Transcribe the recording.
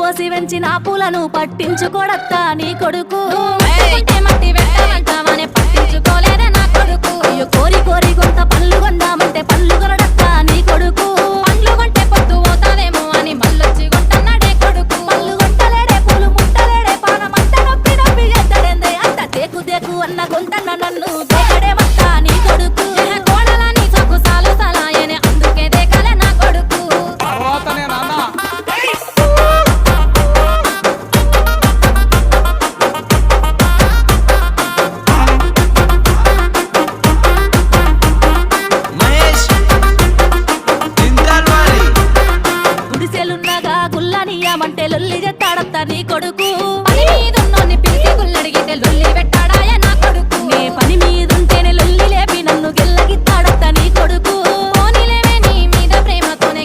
కోసి వెంచిన పూలను పట్టించుకోడత్తా నీ కొడుకు మట్టి వెంటనే పట్టించుకోలేదే నా కొడుకు. అయ్యో కోరి కోరి కొంత పళ్ళు కొందామంటే పళ్ళు కొనడత్తా నీ కొడుకు పండ్లు కొంటే పొద్దు పోతాదేమో అని మళ్ళొచ్చి కొంటన్నాడే కొడుకు. పళ్ళు కొంటలేడే పూలు ముట్టలేడే పానమంత నొప్పి నొప్పి ఎద్దడేందే అంత దేకు దేకు అన్న గొంతన్న నన్ను దేకడేమత్తా నీ కొడుకు కోడలని సొక్కు సాలు సలాయనే అందుకే దేకలే నా కొడుకు. తర్వాతనే నాన్న గుడిసెలున్నగా గుల్లనియమంటే లొల్లి చెత్తాడత్తా నీ కొడుకు